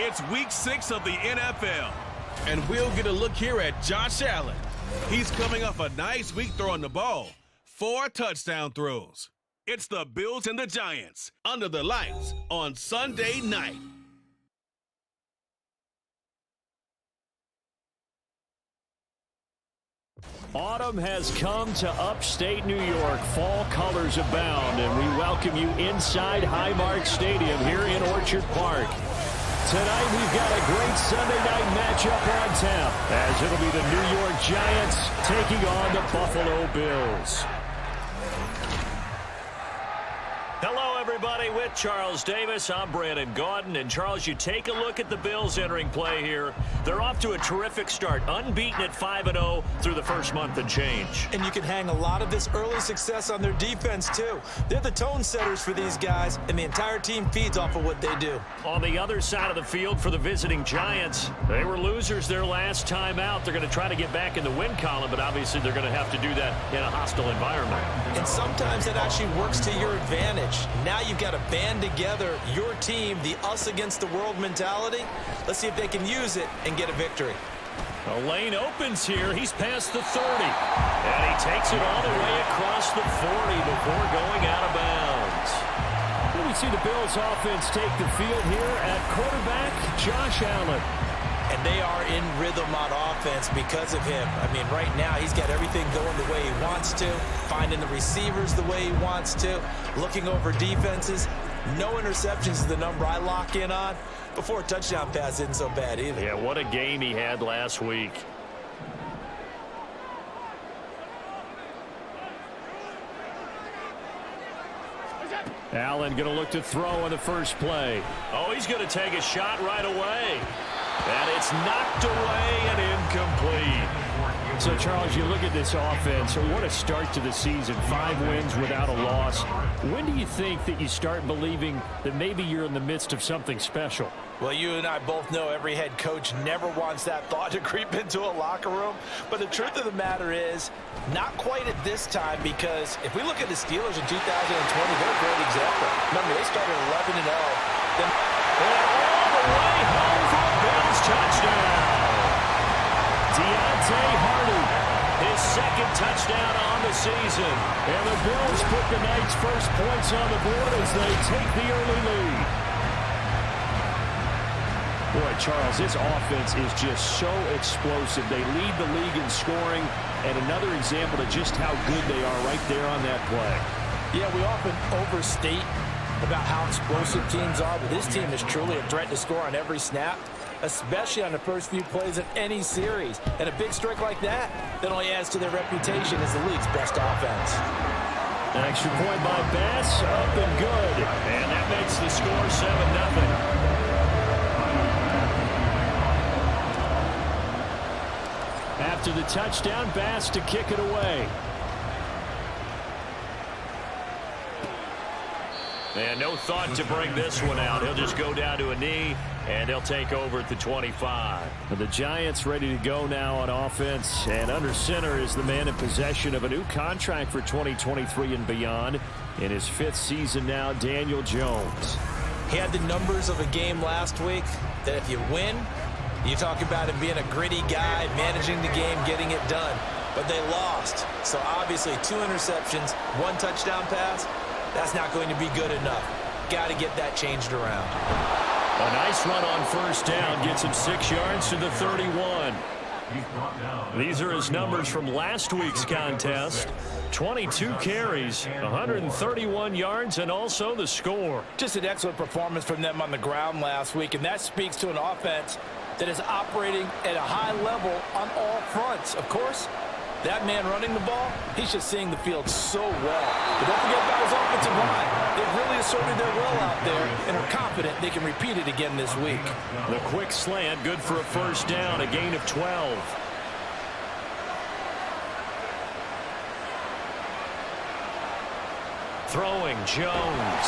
It's week 6 of the NFL, and we'll get a look here at Josh Allen. He's coming off a nice week throwing the ball. 4 touchdown throws. It's the Bills and the Giants under the lights on Sunday night. Autumn has come to upstate New York. Fall colors abound, and we welcome you inside Highmark Stadium here in Orchard Park. Tonight we've got a great Sunday night matchup on tap, as it'll be the New York Giants taking on the Buffalo Bills. Hello, everybody. With Charles Davis, I'm Brandon Gaudin. And, Charles, you take a look at the Bills entering play here. They're off to a terrific start, unbeaten at 5-0 through the first month and change. And you can hang a lot of this early success on their defense, too. They're the tone setters for these guys, and the entire team feeds off of what they do. On the other side of the field for the visiting Giants, they were losers their last time out. They're going to try to get back in the win column, but obviously they're going to have to do that in a hostile environment. And sometimes that actually works to your advantage. Now you've got to band together your team, the us against the world mentality. Let's see if they can use it and get a victory. The lane opens here. He's past the 30. And he takes it all the way across the 40 before going out of bounds. Well, we see the Bills offense take the field here at quarterback, Josh Allen. And they are in rhythm on offense because of him. I mean, right now he's got everything going the way he wants to, finding the receivers the way he wants to, looking over defenses. No interceptions is the number I lock in on. Before a touchdown pass isn't so bad either. Yeah, what a game he had last week. Allen going to look to throw on the first play. Oh, he's going to take a shot right away. And it's knocked away and incomplete. So, Charles, you look at this offense, what a start to the season. 5 wins without a loss. When do you think that you start believing that maybe you're in the midst of something special? Well, you and I both know every head coach never wants that thought to creep into a locker room. But the truth of the matter is, not quite at this time, because if we look at the Steelers in 2020, they're a great example. Remember, they started 11-0. Then all the way home for a Bills touchdown. Deontay Hardy, his second touchdown on the season. And the Bills put the night's first points on the board as they take the early lead. Boy, Charles, this offense is just so explosive. They lead the league in scoring, and another example of just how good they are right there on that play. Yeah, we often overstate about how explosive teams are, but this team is truly a threat to score on every snap, especially on the first few plays of any series. And a big strike like that only adds to their reputation as the league's best offense. An extra point by Bass, up and good. And that makes the score 7-0. After the touchdown, Bass to kick it away. And no thought to bring this one out. He'll just go down to a knee, and he'll take over at the 25. The Giants ready to go now on offense, and under center is the man in possession of a new contract for 2023 and beyond. In his 5th season now, Daniel Jones. He had the numbers of a game last week that if you win, you talk about him being a gritty guy, managing the game, getting it done. But they lost. So obviously 2 interceptions, 1 touchdown pass. That's not going to be good enough. Got to get that changed around. A nice run on first down. Gets him 6 yards to the 31. These are his numbers from last week's contest. 22 carries, 131 yards, and also the score. Just an excellent performance from them on the ground last week, and that speaks to an offense that is operating at a high level on all fronts. Of course, that man running the ball, he's just seeing the field so well. But don't forget about his offensive line. They've really asserted their will out there and are confident they can repeat it again this week. The quick slant, good for a first down, a gain of 12. Throwing, Jones.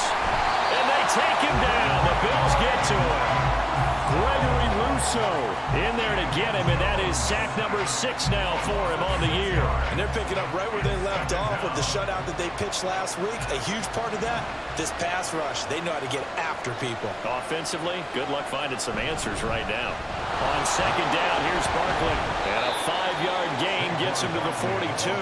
And they take him down. The Bills get to him. Gregory Russo in there to get him, and that is sack number 6 now for him on the year. And they're picking up right where they left off with the shutout that they pitched last week. A huge part of that, this pass rush. They know how to get after people. Offensively, good luck finding some answers right now. On second down, here's Barkley. And a 5-yard gain gets him to the 42.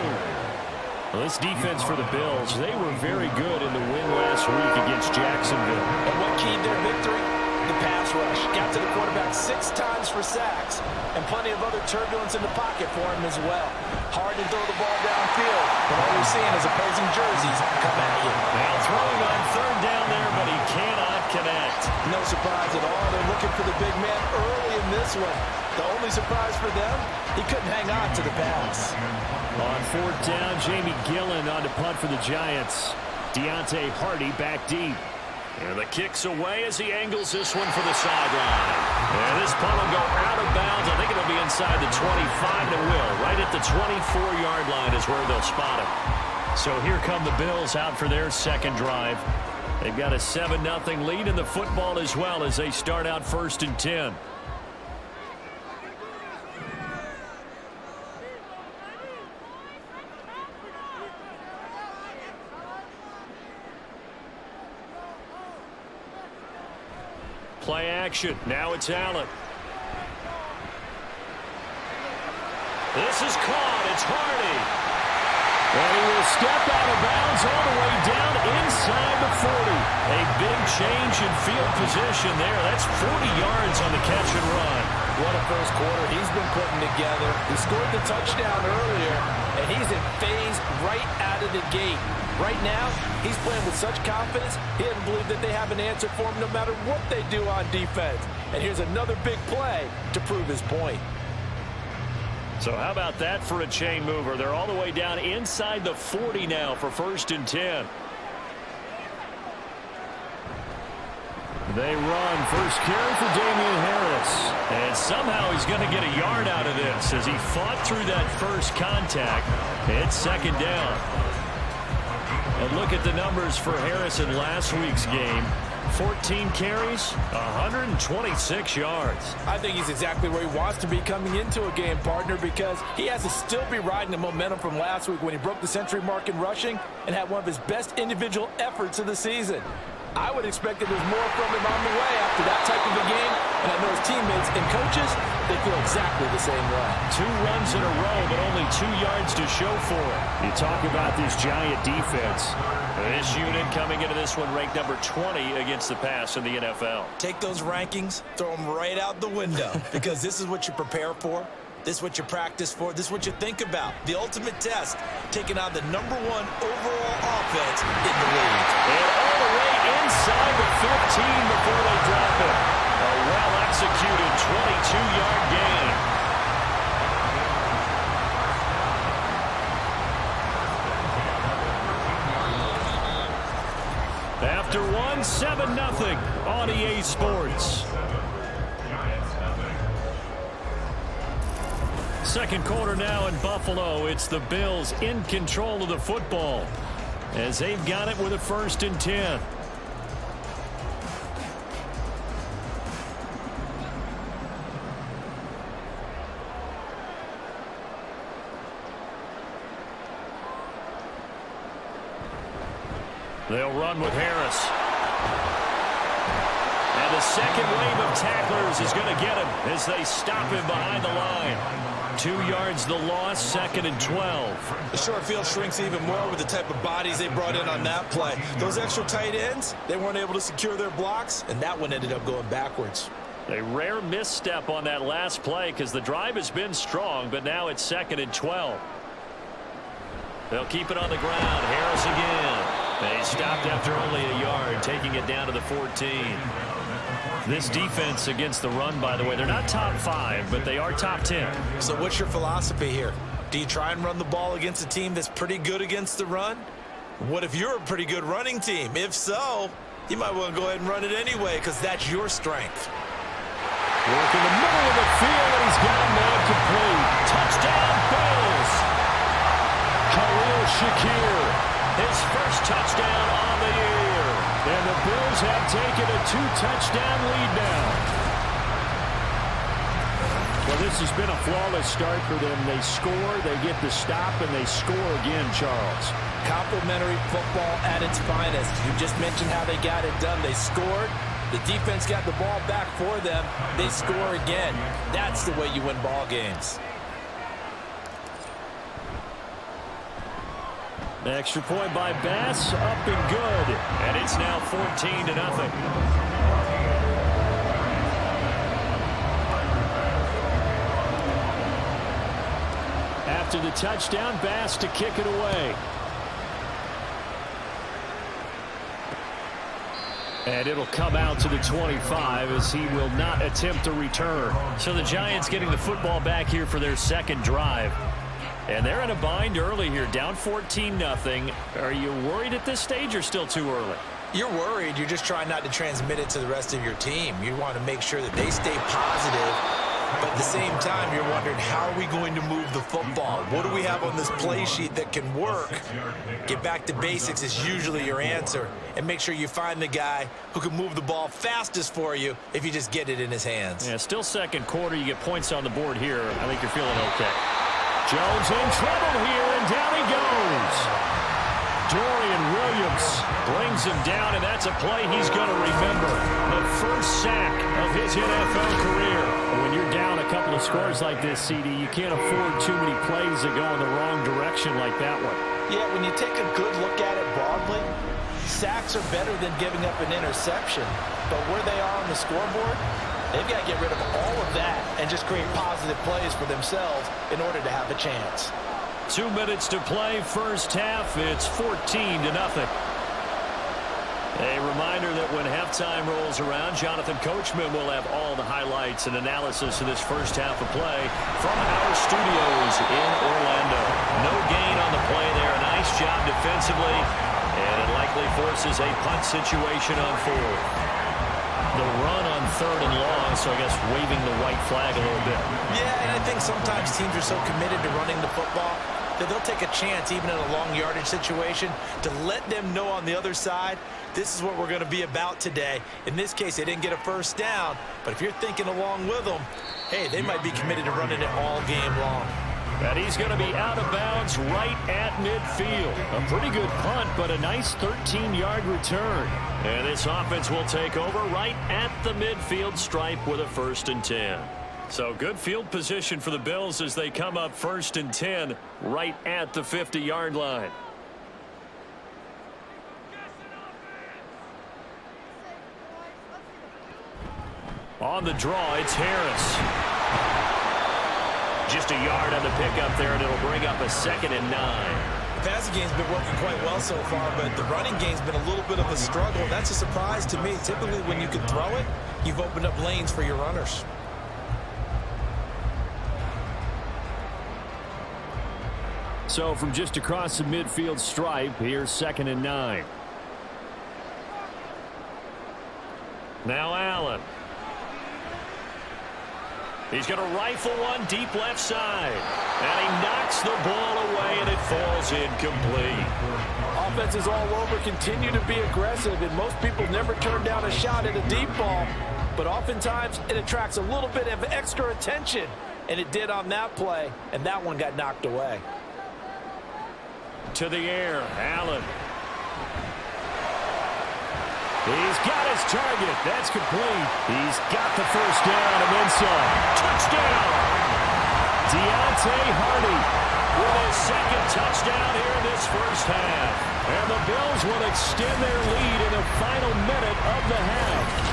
Well, this defense for the Bills, they were very good in the win last week against Jacksonville. And what keyed their victory? The pass rush. Got to the quarterback 6 times for sacks, and plenty of other turbulence in the pocket for him as well. Hard to throw the ball downfield, but all we're seeing is opposing jerseys come at you. Now throwing on third down there, but he cannot connect. No surprise at all. They're looking for the big man early in this one. The only surprise for them, he couldn't hang on to the pass. On fourth down, Jamie Gillen on to punt for the Giants. Deontay Hardy back deep. And the kick's away as he angles this one for the sideline. And this punt will go out of bounds. I think it'll be inside the 25 to will. Right at the 24-yard line is where they'll spot him. So here come the Bills out for their second drive. They've got a 7-0 lead in the football as well as they start out 1st and 10. Play action. Now it's Allen. This is caught. It's Hardy. And he will step out of bounds all the way down inside the 40. A big change in field position there. That's 40 yards on the catch and run. What a first quarter he's been putting together. He scored the touchdown earlier, and he's in phase right out of the gate. Right now, he's playing with such confidence, he doesn't believe that they have an answer for him no matter what they do on defense. And here's another big play to prove his point. So how about that for a chain mover? They're all the way down inside the 40 now for 1st and 10. They run. First carry for Damian Harris. And somehow he's going to get a yard out of this as he fought through that first contact. It's 2nd down. And look at the numbers for Harris in last week's game. 14 carries, 126 yards. I think he's exactly where he wants to be coming into a game, partner, because he has to still be riding the momentum from last week when he broke the century mark in rushing and had one of his best individual efforts of the season. I would expect that there's more from him on the way after that type of a game, and I know his teammates and coaches, they feel exactly the same way. 2 runs in a row, but only 2 yards to show for it. You talk about this Giant defense. This unit coming into this one ranked number 20 against the pass in the NFL. Take those rankings, throw them right out the window, because this is what you prepare for. This is what you practice for. This is what you think about. The ultimate test, taking on the #1 overall offense in the league. And all the way inside the 15 before they drop it. A well-executed 22-yard gain. After one, 7-0 on EA Sports. Second quarter now in Buffalo. It's the Bills in control of the football as they've got it with a 1st and 10. They'll run with Harris. And the second wave of tacklers is going to get him as they stop him behind the line. 2 yards the loss, 2nd and 12. The short field shrinks even more with the type of bodies they brought in on that play. Those extra tight ends, they weren't able to secure their blocks, and that one ended up going backwards. A rare misstep on that last play because the drive has been strong, but now it's 2nd and 12. They'll keep it on the ground. Harris again. They stopped after only a yard, taking it down to the 14. This defense against the run, by the way, they're not top 5, but they are top 10. So what's your philosophy here? Do you try and run the ball against a team that's pretty good against the run? What if you're a pretty good running team? If so, you might want to go ahead and run it anyway because that's your strength. Work in the middle of the field, and he's got him now complete. Touchdown, Bills! Khalil Shakir. His first touchdown on the year. And the Bills have taken a 2-touchdown lead now. Well, this has been a flawless start for them. They score, they get the stop, and they score again, Charles. Complimentary football at its finest. You just mentioned how they got it done. They scored. The defense got the ball back for them. They score again. That's the way you win ball games. The extra point by Bass, up and good. And it's now 14-0. After the touchdown, Bass to kick it away. And it'll come out to the 25 as he will not attempt a return. So the Giants getting the football back here for their second drive. And they're in a bind early here, down 14-0. Are you worried at this stage or still too early? You're worried. You're just trying not to transmit it to the rest of your team. You want to make sure that they stay positive. But at the same time, you're wondering, how are we going to move the football? What do we have on this play sheet that can work? Get back to basics is usually your answer. And make sure you find the guy who can move the ball fastest for you if you just get it in his hands. Yeah, still second quarter. You get points on the board here. I think you're feeling okay. Jones in trouble here, and down he goes. Dorian Williams brings him down, and that's a play he's going to remember. The first sack of his NFL career. When you're down a couple of scores like this, CD, you can't afford too many plays that go in the wrong direction like that one. Yeah, when you take a good look at it broadly, sacks are better than giving up an interception. But where they are on the scoreboard, they've got to get rid of all of that and just create positive plays for themselves in order to have a chance. 2 minutes to play, first half. It's 14-0. A reminder that when halftime rolls around, Jonathan Coachman will have all the highlights and analysis of this first half of play from our studios in Orlando. No gain on the play there. A nice job defensively, and it likely forces a punt situation on fourth. The run on third and long, so I guess waving the white flag a little bit. Yeah, and I think sometimes teams are so committed to running the football that they'll take a chance, even in a long yardage situation, to let them know on the other side, this is what we're going to be about today. In this case, they didn't get a first down, but if you're thinking along with them, hey, they might be committed to running it all game long. And he's going to be out of bounds right at midfield. A pretty good punt, but a nice 13-yard return. And this offense will take over right at the midfield stripe with a 1st and 10. So good field position for the Bills as they come up 1st and 10 right at the 50-yard line. On the draw, it's Harris. Just a yard on the pickup there, and it'll bring up a 2nd and 9. The passing game's been working quite well so far, but the running game's been a little bit of a struggle. That's a surprise to me. Typically, when you can throw it, you've opened up lanes for your runners. So from just across the midfield stripe, here's 2nd and 9. Now Allen. He's going to rifle one deep left side. And he knocks the ball away, and it falls incomplete. Offenses all over continue to be aggressive, and most people never turn down a shot at a deep ball. But oftentimes, it attracts a little bit of extra attention. And it did on that play, and that one got knocked away. To the air, Allen. He's got his target. That's complete. He's got the first down and then some. Touchdown! Deontay Hardy with his 2nd touchdown here in this first half. And the Bills will extend their lead in the final minute of the half.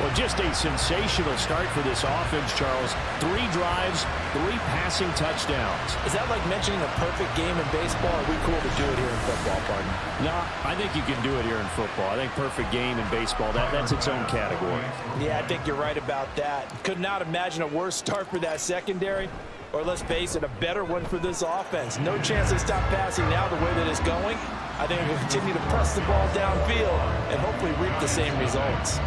Well, just a sensational start for this offense, Charles. 3 drives, 3 passing touchdowns. Is that like mentioning a perfect game in baseball? Or are we cool to do it here in football, pardon? No, I think you can do it here in football. I think perfect game in baseball, that's its own category. Yeah, I think you're right about that. Could not imagine a worse start for that secondary. Or let's face it, a better one for this offense. No chance to stop passing now the way that it's going. I think we'll continue to press the ball downfield and hopefully reap the same results.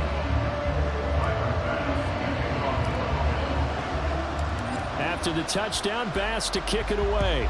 After the touchdown, Bass to kick it away.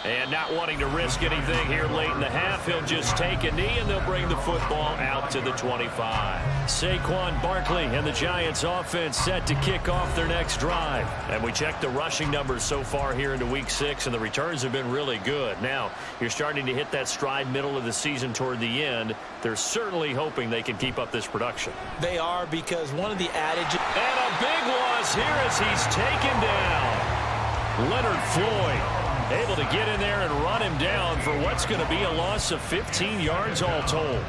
And not wanting to risk anything here late in the half, he'll just take a knee, and they'll bring the football out to the 25. Saquon Barkley and the Giants offense set to kick off their next drive. And we checked the rushing numbers so far here into Week 6, and the returns have been really good. Now, you're starting to hit that stride middle of the season toward the end. They're certainly hoping they can keep up this production. They are, because one of the adages... And a big loss here as he's taken down. Leonard Floyd able to get in there and run him down for what's going to be a loss of 15 yards all told.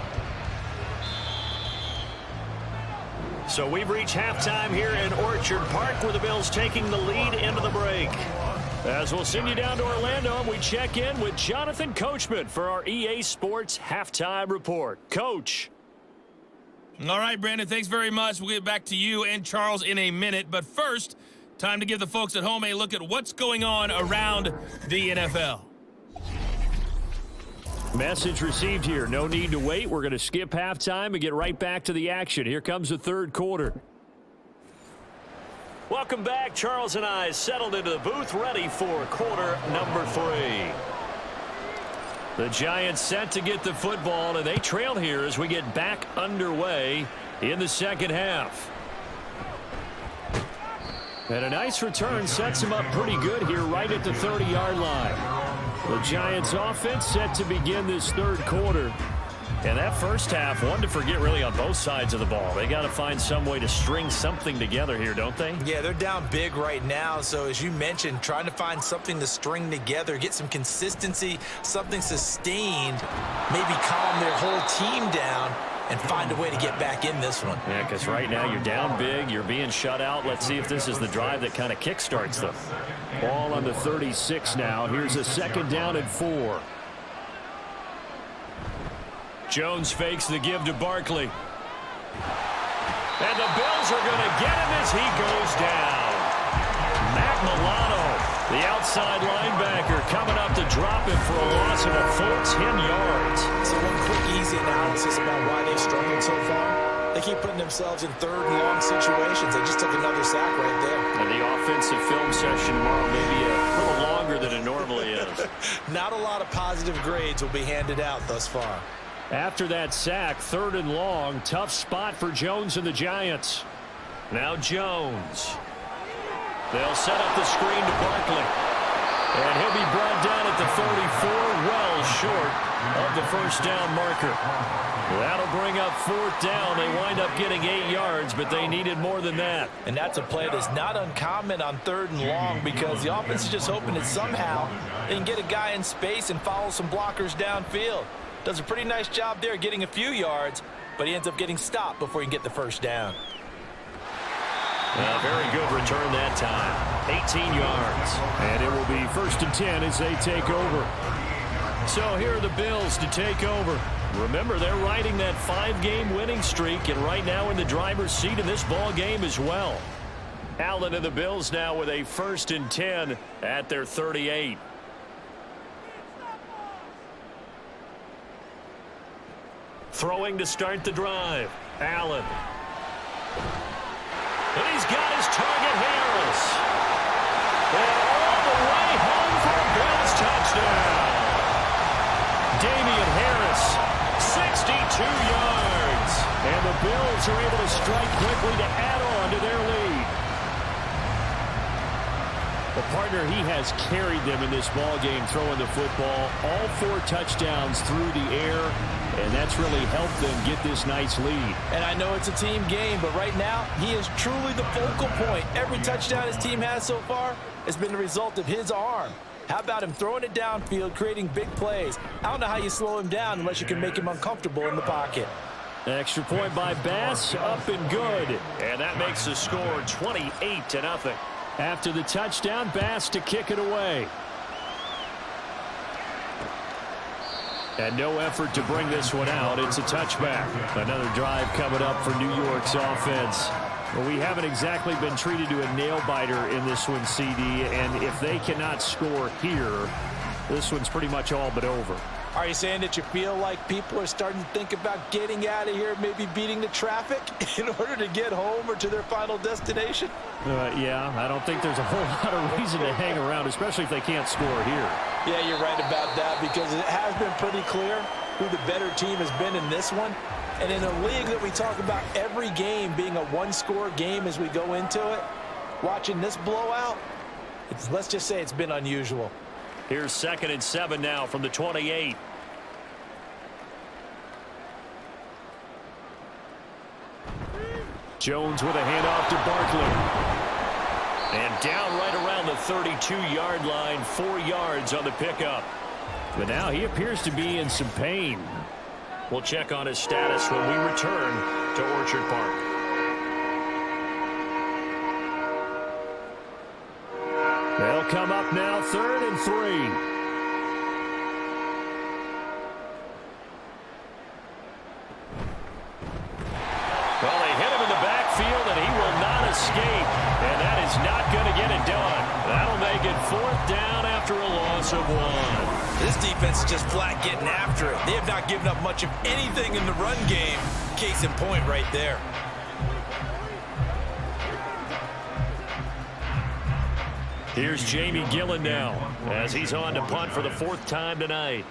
So we've reached halftime here in Orchard Park, where the Bills taking the lead into the break. As we'll send you down to Orlando, and we check in with Jonathan Coachman for our EA Sports Halftime Report. Coach. All right, Brandon, thanks very much. We'll get back to you and Charles in a minute. But first, time to give the folks at home a look at what's going on around the NFL. Message received here. No need to wait. We're going to skip halftime and get right back to the action. Here comes the third quarter. Welcome back. Charles and I settled into the booth, ready for quarter number 3. The Giants set to get the football, and they trail here as we get back underway in the second half. And a nice return sets him up pretty good here right at the 30-yard line. The Giants offense set to begin this third quarter. And that first half, one to forget really on both sides of the ball. They got to find some way to string something together here, don't they? Yeah, they're down big right now. So as you mentioned, trying to find something to string together, get some consistency, something sustained, maybe calm their whole team down and find a way to get back in this one. Yeah, because right now you're down big, you're being shut out. Let's see if this is the drive that kind of kickstarts them. Ball on the 36 now. Here's a second down and 4. Jones fakes the give to Barkley. And the Bills are going to get him as he goes down. Matt Milano, the outside linebacker, coming up to drop him for a loss of a full 10 yards. So one quick, easy analysis about why they've struggled so far. They keep putting themselves in third and long situations. They just took another sack right there. And the offensive film session tomorrow may be a little longer than it normally is. Not a lot of positive grades will be handed out thus far. After that sack, third and long, tough spot for Jones and the Giants. Now Jones. They'll set up the screen to Barkley. And he'll be brought down at the 34, well short of the first down marker. That'll bring up fourth down. They wind up getting 8 yards, but they needed more than that. And that's a play that's not uncommon on third and long, because the offense is just hoping that somehow they can get a guy in space and follow some blockers downfield. Does a pretty nice job there getting a few yards, but he ends up getting stopped before he can get the first down. Very good return that time. 18 yards. And it will be 1st and 10 as they take over. So here are the Bills to take over. Remember, they're riding that 5-game winning streak, and right now in the driver's seat in this ball game as well. Allen and the Bills now with a 1st and 10 at their 38. Throwing to start the drive. Allen. And he's got his target, Harris. And all the way home for a Bills touchdown. Damian Harris, 62 yards. And the Bills are able to strike quickly to add on to their lead. The partner, he has carried them in this ball game, throwing the football. All 4 touchdowns through the air, and that's really helped them get this nice lead. And I know it's a team game, but right now, he is truly the focal point. Every touchdown his team has so far has been the result of his arm. How about him throwing it downfield, creating big plays? I don't know how you slow him down unless you can make him uncomfortable in the pocket. Extra point by Bass, up and good. And that makes the score 28-0. After the touchdown, Bass to kick it away. And no effort to bring this one out. It's a touchback. Another drive coming up for New York's offense. Well, we haven't exactly been treated to a nail-biter in this one, CD. And if they cannot score here, this one's pretty much all but over. Are you saying that you feel like people are starting to think about getting out of here, maybe beating the traffic in order to get home or to their final destination? Yeah, I don't think there's a whole lot of reason to hang around, especially if they can't score here. Yeah, you're right about that, because it has been pretty clear who the better team has been in this one. And in a league that we talk about every game being a one-score game as we go into it, watching this blowout, let's just say it's been unusual. Here's 2nd and 7 now from the 28. Jones with a handoff to Barkley. And down right around the 32-yard line, 4 yards on the pickup. But now he appears to be in some pain. We'll check on his status when we return to Orchard Park. They'll come up now, 3rd and 3. Well, they hit him in the backfield, and he will not escape. And that is not going to get it done. That'll make it 4th down after a loss of 1. This defense is just flat getting after it. They have not given up much of anything in the run game. Case in point right there. Here's Jamie Gillen now as he's on to punt for the 4th time tonight.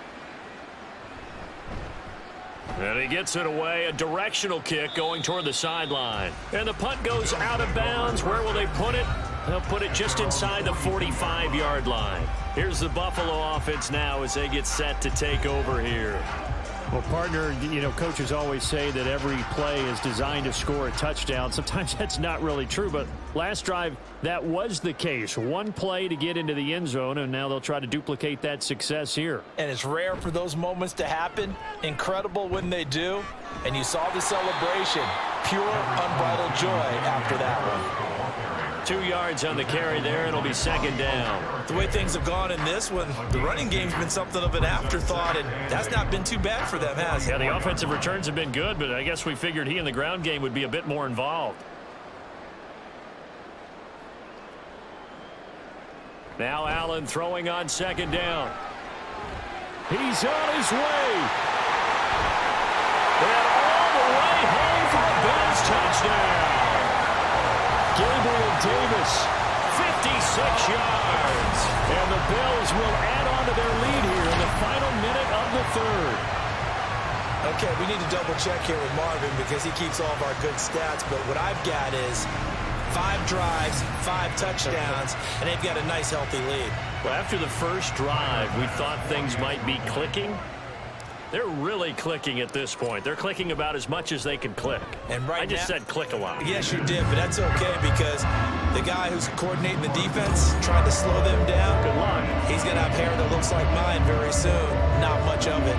And he gets it away, a directional kick going toward the sideline. And the punt goes out of bounds. Where will they put it? They'll put it just inside the 45-yard line. Here's the Buffalo offense now as they get set to take over here. Well, partner, you know, coaches always say that every play is designed to score a touchdown. Sometimes that's not really true, but last drive, that was the case. One play to get into the end zone, and now they'll try to duplicate that success here. And it's rare for those moments to happen. Incredible when they do. And you saw the celebration. Pure, unbridled joy after that one. 2 yards on the carry there. It'll be 2nd down. The way things have gone in this one, the running game's been something of an afterthought, and that's not been too bad for them, has it? Yeah, the offensive returns have been good, but I guess we figured he in the ground game would be a bit more involved. Now Allen throwing on 2nd down. He's on his way. And all the way home for a Bills touchdown. Gabriel Davis, 56 yards. And the Bills will add on to their lead here in the final minute of the 3rd. Okay, we need to double check here with Marvin because he keeps all of our good stats, but what I've got is 5 drives, 5 touchdowns, and they've got a nice healthy lead. Well, after the first drive, we thought things might be clicking. They're really clicking at this point. They're clicking about as much as they can click. And right I just said click a lot. Yes, you did, but that's okay because the guy who's coordinating the defense, trying to slow them down, good luck. He's going to have hair that looks like mine very soon. Not much of it.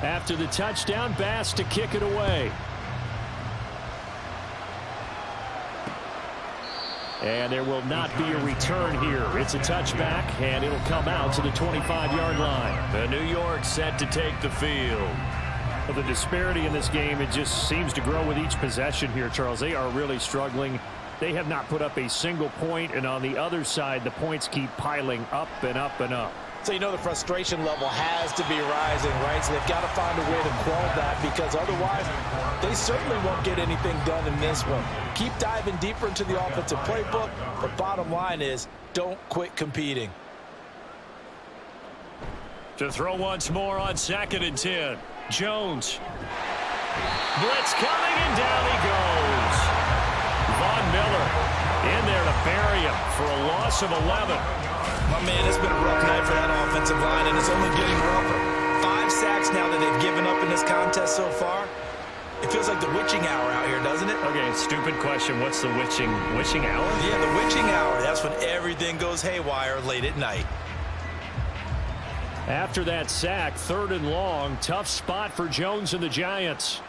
After the touchdown, Bass to kick it away. And there will not be a return here. It's a touchback, and it'll come out to the 25-yard line. The New York set to take the field. Well, the disparity in this game, it just seems to grow with each possession here, Charles. They are really struggling. They have not put up a single point, and on the other side, the points keep piling up and up and up. So you know the frustration level has to be rising, right? So they've got to find a way to quell that because otherwise they certainly won't get anything done in this one. Keep diving deeper into the offensive playbook, but bottom line is don't quit competing. To throw once more on 2nd and 10. Jones. Blitz coming, and down he goes. Von Miller in there to bury him for a loss of 11. My man, it's been a rough night for that offensive line, and it's only getting rougher. 5 sacks now that they've given up in this contest so far. It feels like the witching hour out here, doesn't it? Okay, stupid question. What's the witching hour? Yeah, the witching hour. That's when everything goes haywire late at night. After that sack, 3rd and long. Tough spot for Jones and the Giants.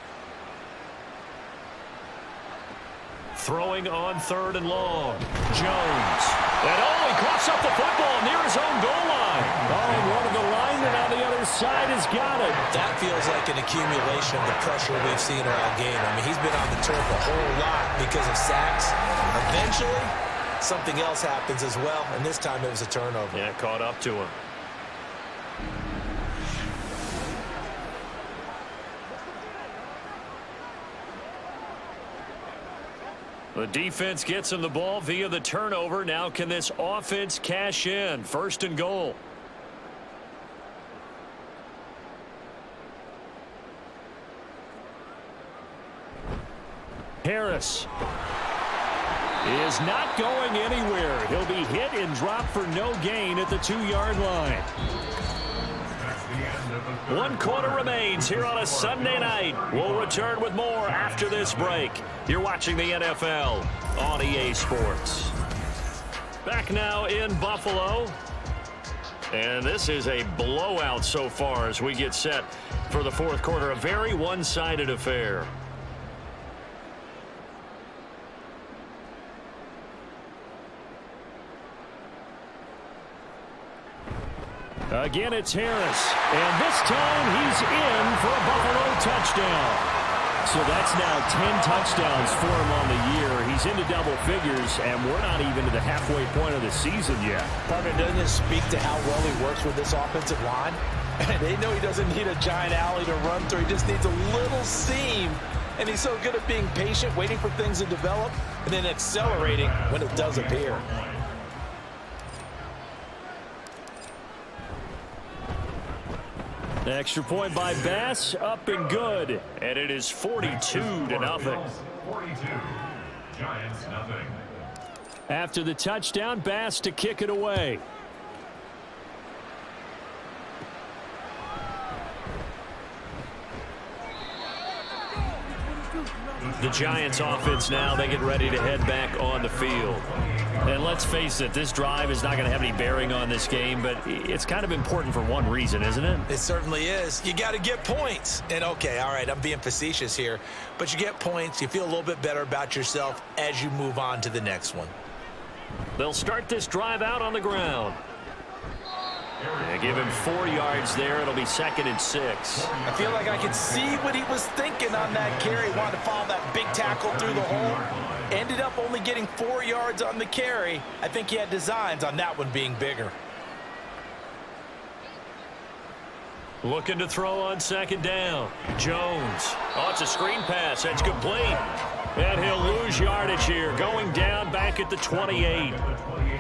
Throwing on 3rd and long. Jones. And he coughs up the football near his own goal line. Oh, and one of the linemen on the other side has got it. That feels like an accumulation of the pressure we've seen all game. I mean, he's been on the turf a whole lot because of sacks. Eventually, something else happens as well, and this time it was a turnover. Yeah, caught up to him. The defense gets him the ball via the turnover. Now can this offense cash in? 1st and goal. Harris is not going anywhere. He'll be hit and dropped for no gain at the 2-yard line. 1 quarter remains here on a Sunday night. We'll return with more after this break. You're watching the NFL on EA Sports. Back now in Buffalo. And this is a blowout so far as we get set for the 4th quarter. A very one-sided affair. Again, it's Harris. And this time he's in for a Buffalo touchdown. So that's now 10 touchdowns for him on the year. He's into double figures, and we're not even to the halfway point of the season yet. Partner, doesn't it speak to how well he works with this offensive line? They know he doesn't need a giant alley to run through. He just needs a little seam. And he's so good at being patient, waiting for things to develop, and then accelerating when it does appear. Extra point by Bass, up and good. And it is 42-0. 42, Giants nothing. After the touchdown, Bass to kick it away. The Giants offense now, they get ready to head back on the field. And let's face it, this drive is not going to have any bearing on this game, but it's kind of important for one reason, isn't it? It certainly is. You got to get points. And okay, all right, I'm being facetious here, but you get points, you feel a little bit better about yourself as you move on to the next one. They'll start this drive out on the ground. Yeah, give him 4 yards there. It'll be 2nd and 6. I feel like I could see what he was thinking on that carry. Wanted to follow that big tackle through the hole. Ended up only getting 4 yards on the carry. I think he had designs on that one being bigger. Looking to throw on 2nd down. Jones. Oh, it's a screen pass. That's complete. And he'll lose yardage here. Going down back at the 28.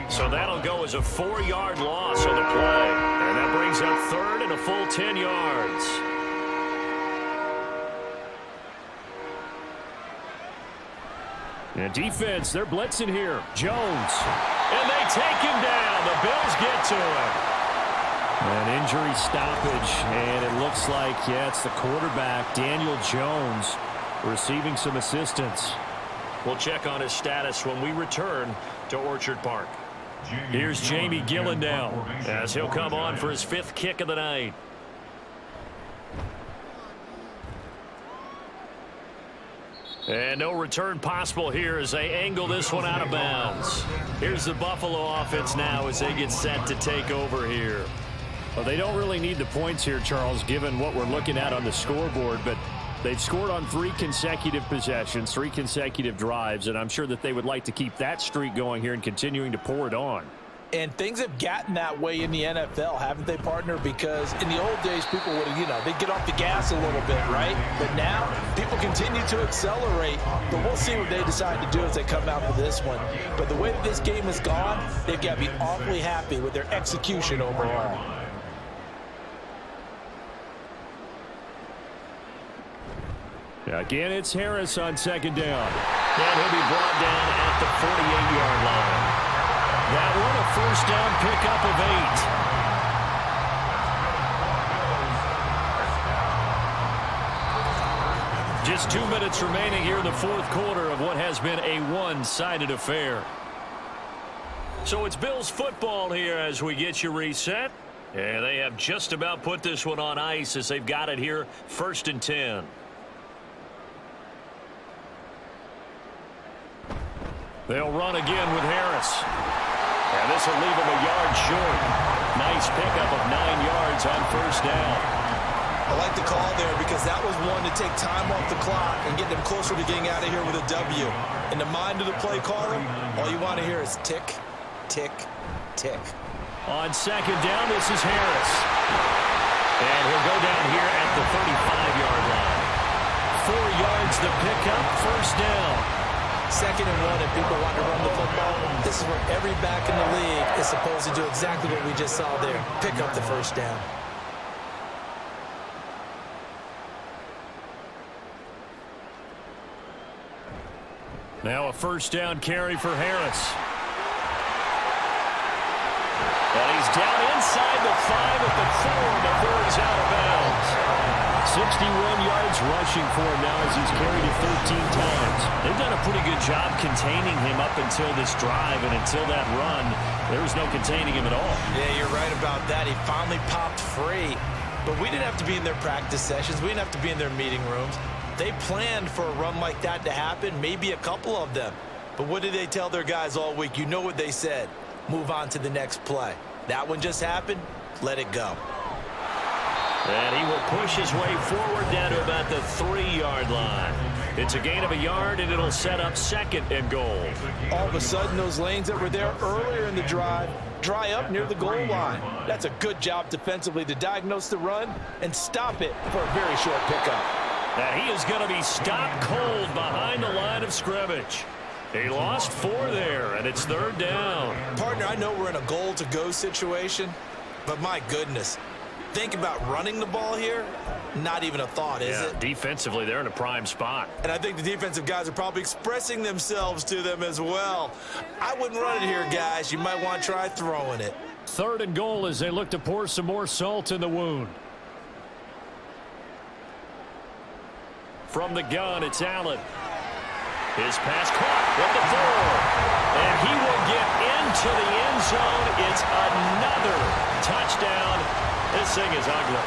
So that'll go as a 4-yard loss on the play. And that brings up 3rd and a full 10 yards. And defense, they're blitzing here. Jones. And they take him down. The Bills get to him. An injury stoppage, and it looks like, yeah, it's the quarterback, Daniel Jones, receiving some assistance. We'll check on his status when we return to Orchard Park. Here's Jamie Gillen now as he'll come on for his 5th kick of the night. And no return possible here as they angle this one out of bounds. Here's the Buffalo offense now as they get set to take over here. Well, they don't really need the points here, Charles, given what we're looking at on the scoreboard, but they've scored on 3 consecutive possessions, 3 consecutive drives, and I'm sure that they would like to keep that streak going here and continuing to pour it on. And things have gotten that way in the NFL, haven't they, partner? Because in the old days, people would have, they'd get off the gas a little bit, right? But now, people continue to accelerate. But we'll see what they decide to do as they come out for this one. But the way that this game has gone, they've got to be awfully happy with their execution overall. Again, it's Harris on 2nd down. And he'll be brought down at the 48-yard line. That one, a 1st down pickup of 8. Just 2 minutes remaining here in the 4th quarter of what has been a one-sided affair. So it's Bills football here as we get you reset. And they have just about put this one on ice as they've got it here, 1st and 10. They'll run again with Harris. And this will leave him a yard short. Nice pickup of 9 yards on 1st down. I like the call there because that was one to take time off the clock and get them closer to getting out of here with a W. In the mind of the play caller, all you want to hear is tick, tick, tick. On second down, this is Harris. And he'll go down here at the 35-yard line. 4 yards the pickup, first down. 2nd and 1, if people want to run the football, this is where every back in the league is supposed to do exactly what we just saw there. Pick up the first down. Now a first down carry for Harris. And he's down inside the 5 at the 4 before he's out of bounds. 61 yards rushing for him now as he's carried it 13 times. They've done a pretty good job containing him up until this drive, and until that run, there was no containing him at all. Yeah, you're right about that. He finally popped free. But we didn't have to be in their practice sessions. We didn't have to be in their meeting rooms. They planned for a run like that to happen, maybe a couple of them. But what did they tell their guys all week? You know what they said. Move on to the next play. That one just happened. Let it go. And he will push his way forward down to about the 3-yard line. It's a gain of a yard, and it'll set up 2nd and goal. All of a sudden, those lanes that were there earlier in the drive dry up near the goal line. That's a good job defensively to diagnose the run and stop it for a very short pickup. And he is going to be stopped cold behind the line of scrimmage. He lost 4 there, and it's 3rd down. Partner, I know we're in a goal-to-go situation, but my goodness, think about running the ball here. Not even a thought, is it? Defensively, they're in a prime spot. And I think the defensive guys are probably expressing themselves to them as well. I wouldn't run it here, guys. You might want to try throwing it. 3rd and goal as they look to pour some more salt in the wound. From the gun, it's Allen. His pass caught with the 4. And he will get into the end zone. It's another touchdown. This thing is ugly.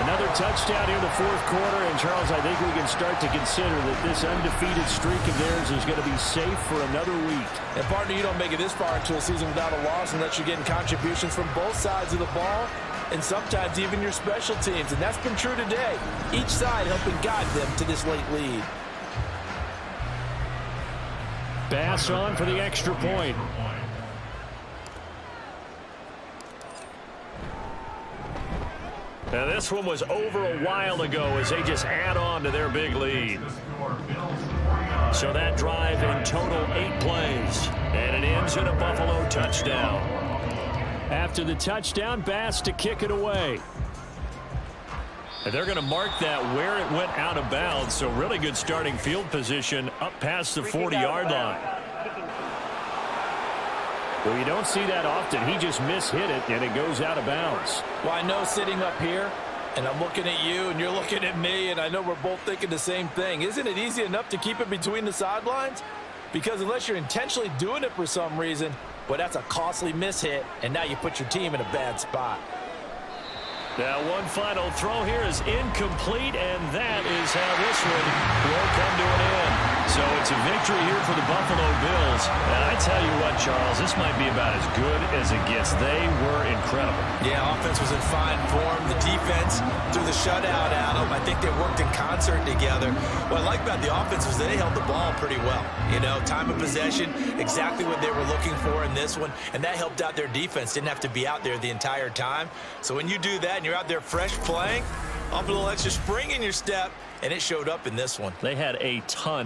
Another touchdown here in the 4th quarter. And, Charles, I think we can start to consider that this undefeated streak of theirs is going to be safe for another week. And, partner, you don't make it this far into a season without a loss unless you're getting contributions from both sides of the ball and sometimes even your special teams. And that's been true today. Each side helping guide them to this late lead. Bass on for the extra point. Now this one was over a while ago as they just add on to their big lead. So that drive in total 8 plays. And it ends in a Buffalo touchdown. After the touchdown, Bass to kick it away. And they're going to mark that where it went out of bounds. So really good starting field position up past the 40-yard line. Well, you don't see that often. He just mishit it, and it goes out of bounds. Well, I know sitting up here, and I'm looking at you, and you're looking at me, and I know we're both thinking the same thing. Isn't it easy enough to keep it between the sidelines? Because unless you're intentionally doing it for some reason, well, that's a costly mishit, and now you put your team in a bad spot. Now one final throw here is incomplete, and that is how this one will come to an end. So it's a victory here for the Buffalo Bills. And I tell you what, Charles, this might be about as good as it gets. They were incredible. Yeah, offense was in fine form. The defense threw the shutout at them. I think they worked in concert together. What I like about the offense was they held the ball pretty well. You know, time of possession, exactly what they were looking for in this one. And that helped out their defense. Didn't have to be out there the entire time. So when you do that and you're out there fresh playing, up a little extra spring in your step, and it showed up in this one. They had a ton